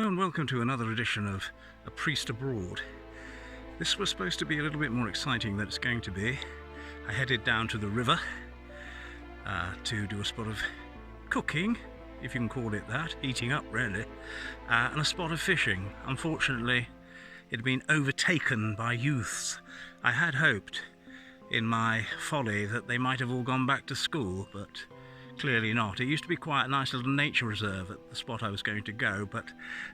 Hello and welcome to another edition of A Priest Abroad. This was supposed to be a little bit more exciting than it's going to be. I headed down to the river to do a spot of cooking, if you can call it that, eating up really, and a spot of fishing. Unfortunately, it had been overtaken by youths. I had hoped in my folly that they might have all gone back to school, but clearly not. It used to be quite a nice little nature reserve at the spot I was going to go, but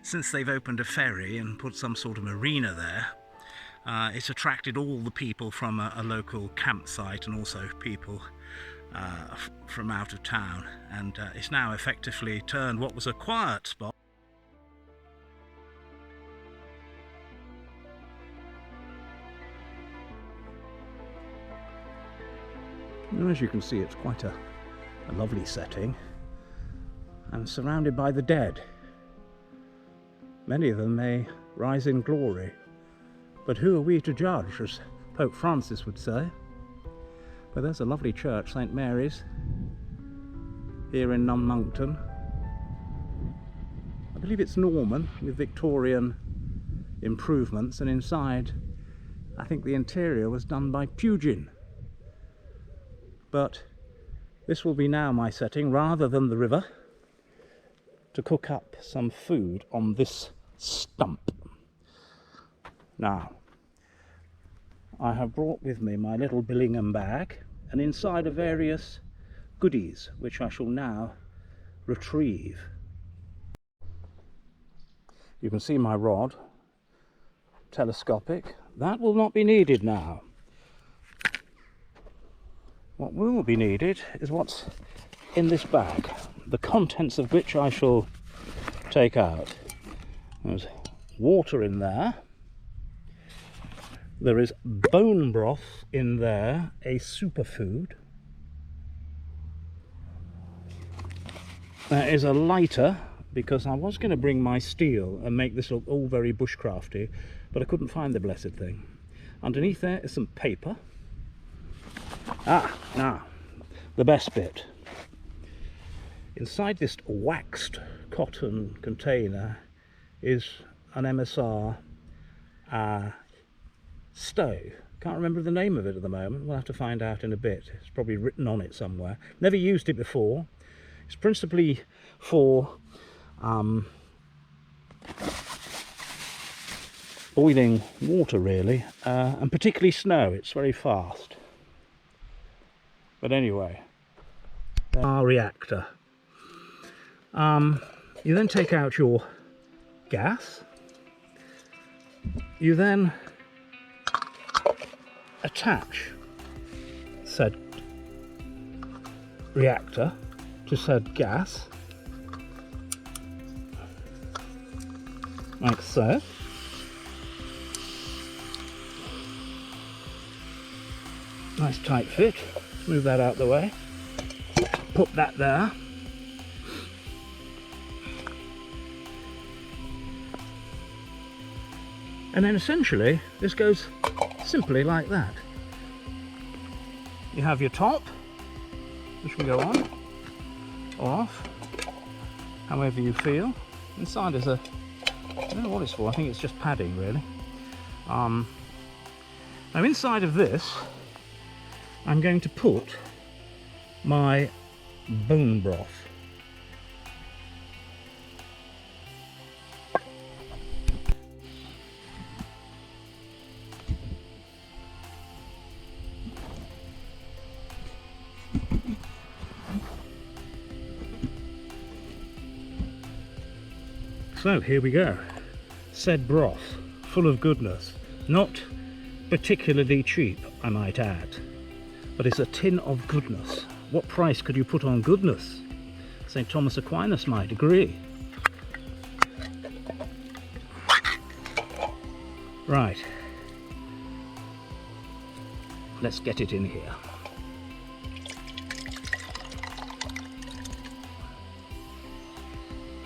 since they've opened a ferry and put some sort of marina there, it's attracted all the people from a local campsite and also people from out of town, and it's now effectively turned what was a quiet spot. And as you can see, it's quite a lovely setting, and surrounded by the dead. Many of them may rise in glory, but who are we to judge, as Pope Francis would say. But there's a lovely church, St Mary's, here in Monkton. I believe it's Norman, with Victorian improvements, and inside I think the interior was done by Pugin. But this will be now my setting, rather than the river, to cook up some food on this stump. Now, I have brought with me my little Billingham bag, and inside are various goodies, which I shall now retrieve. You can see my rod, telescopic. That will not be needed now. What will be needed is what's in this bag, the contents of which I shall take out. There's water in there. There is bone broth in there, a superfood. There is a lighter, because I was going to bring my steel and make this look all very bushcrafty, but I couldn't find the blessed thing. Underneath there is some paper. Now, the best bit. Inside this waxed cotton container is an MSR stove. Can't remember the name of it at the moment. We'll have to find out in a bit. It's probably written on it somewhere. Never used it before. It's principally for boiling water really, and particularly snow. It's very fast. But anyway, our reactor. You then take out your gas. You then attach said reactor to said gas, like so. Nice tight fit. Move that out the way. Put that there. And then essentially this goes simply like that. You have your top, which can go on or off, however you feel. Inside is a, I don't know what it's for, I think it's just padding really. Now inside of this I'm going to put my bone broth. So here we go. Said broth, full of goodness. Not particularly cheap, I might add. But it's a tin of goodness. What price could you put on goodness? St. Thomas Aquinas might agree. Right. Let's get it in here.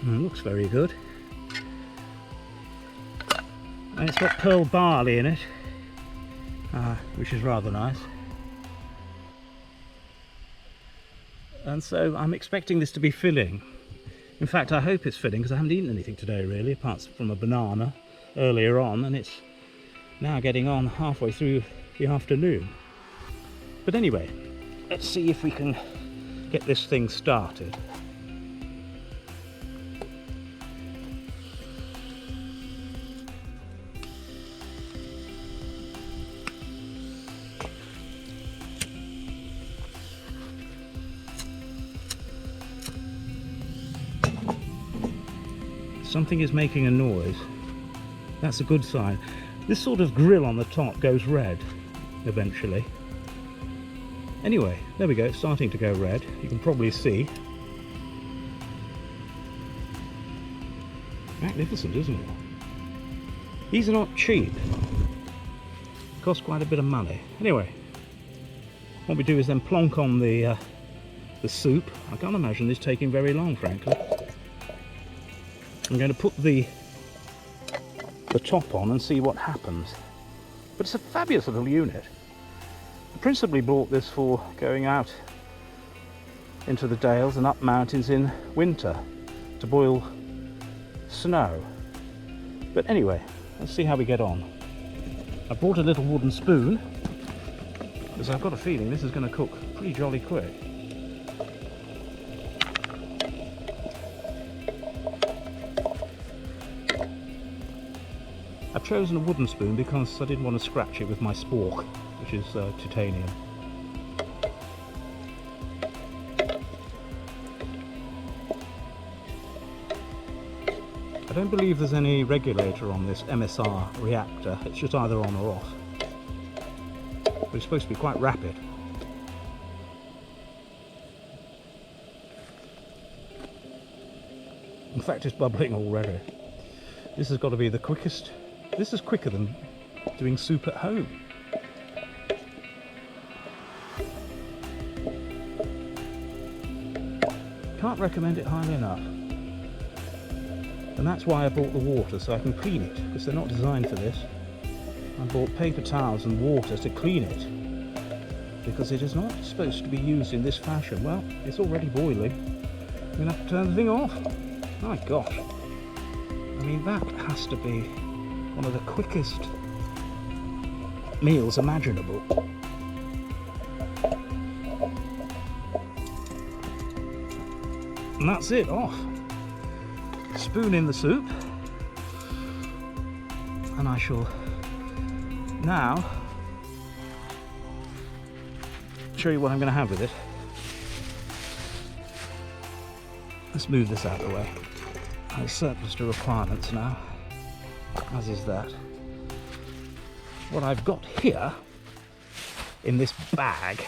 Looks very good. And it's got pearl barley in it, which is rather nice. And so I'm expecting this to be filling. In fact, I hope it's filling, because I haven't eaten anything today really, apart from a banana earlier on, and it's now getting on halfway through the afternoon. But anyway, let's see if we can get this thing started. Something is making a noise. That's a good sign. This sort of grill on the top goes red eventually. Anyway, there we go, it's starting to go red. You can probably see. Magnificent, isn't it? These are not cheap. Cost quite a bit of money. Anyway, what we do is then plonk on the soup. I can't imagine this taking very long, frankly. I'm going to put the top on and see what happens. But it's a fabulous little unit. I principally bought this for going out into the dales and up mountains in winter to boil snow. But anyway, let's see how we get on. I brought a little wooden spoon because I've got a feeling this is going to cook pretty jolly quick. I've chosen a wooden spoon because I didn't want to scratch it with my spork, which is titanium. I don't believe there's any regulator on this MSR reactor. It's just either on or off. But it's supposed to be quite rapid. In fact, it's bubbling already. This has got to be the quickest. This is quicker than doing soup at home. Can't recommend it highly enough. And that's why I bought the water, so I can clean it, because they're not designed for this. I bought paper towels and water to clean it, because it is not supposed to be used in this fashion. Well, it's already boiling. I'm going to have to turn the thing off. My gosh. I mean, that has to be one of the quickest meals imaginable. And that's it, off. Spoon in the soup. And I shall now show you what I'm going to have with it. Let's move this out of the way. It's surplus to requirements now, as is that. What I've got here in this bag.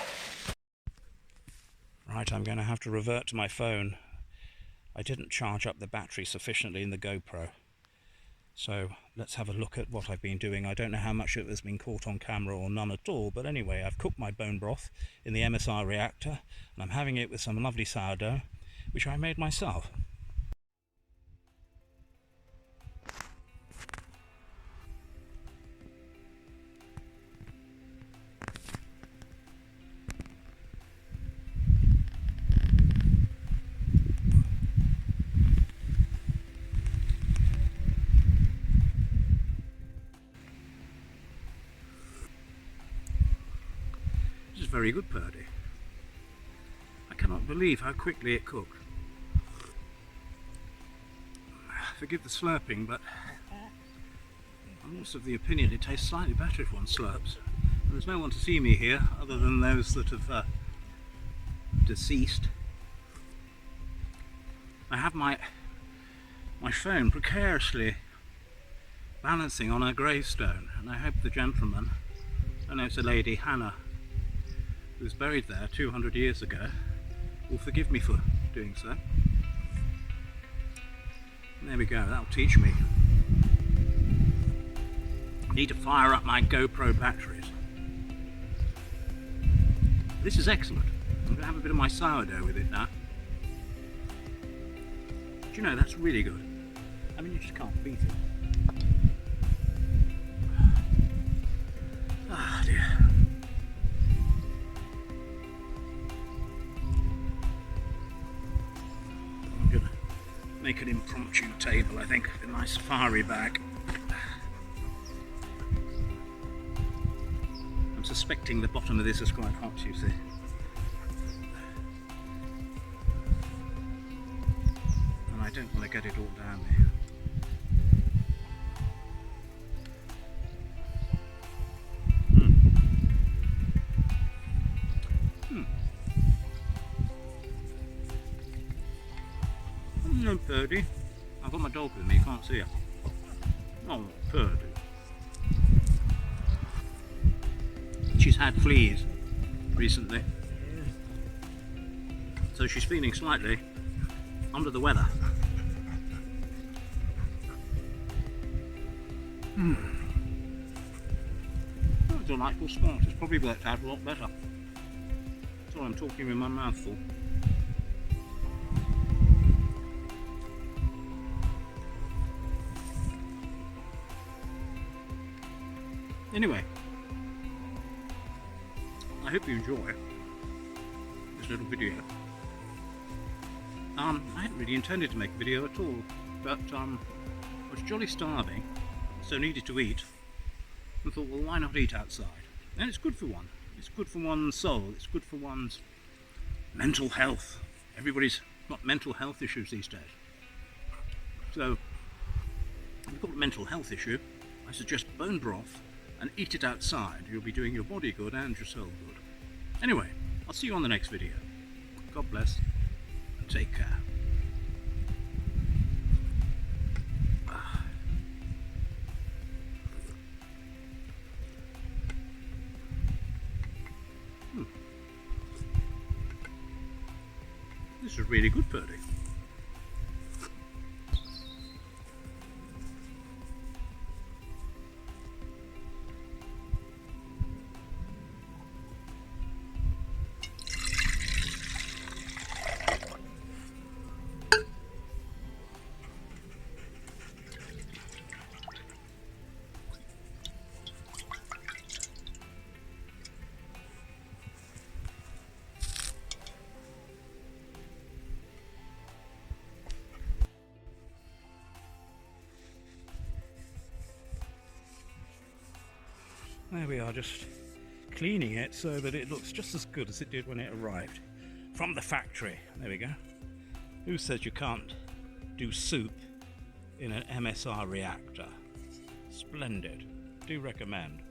Right, I'm going to have to revert to my phone. I didn't charge up the battery sufficiently in the GoPro. So let's have a look at what I've been doing. I don't know how much of it has been caught on camera or none at all, but anyway, I've cooked my bone broth in the MSR reactor, and I'm having it with some lovely sourdough, which I made myself. Very good, Purdy. I cannot believe how quickly it cooked. Forgive the slurping, but I'm also of the opinion it tastes slightly better if one slurps. And there's no one to see me here other than those that have deceased. I have my phone precariously balancing on a gravestone, and I hope the gentleman, I know it's a lady, Hannah, who was buried there 200 years ago, will forgive me for doing so. And there we go, that'll teach me. I need to fire up my GoPro batteries. This is excellent. I'm going to have a bit of my sourdough with it now. Do you know, that's really good. I mean, you just can't beat it. Ah, dear. make an impromptu table, I think. A nice safari bag. I'm suspecting the bottom of this is quite hot, you see. And I don't want to get it all down there. No, Purdy. I've got my dog with me, you can't see her. Oh, Purdy. She's had fleas recently, so she's feeling slightly under the weather. Oh, a delightful spot. It's probably worked out a lot better. So I'm talking with my mouth full. Anyway, I hope you enjoy this little video. I hadn't really intended to make a video at all, but I was jolly starving, so needed to eat, and thought, well, why not eat outside? And it's good for one. It's good for one's soul. It's good for one's mental health. Everybody's got mental health issues these days. So, if you've got a mental health issue, I suggest bone broth and eat it outside. You'll be doing your body good and your soul good. Anyway, I'll see you on the next video. God bless and take care. This is really good, Purdy. There we are, just cleaning it so that it looks just as good as it did when it arrived from the factory. There we go. Who says you can't do soup in an MSR reactor? Splendid. Do recommend.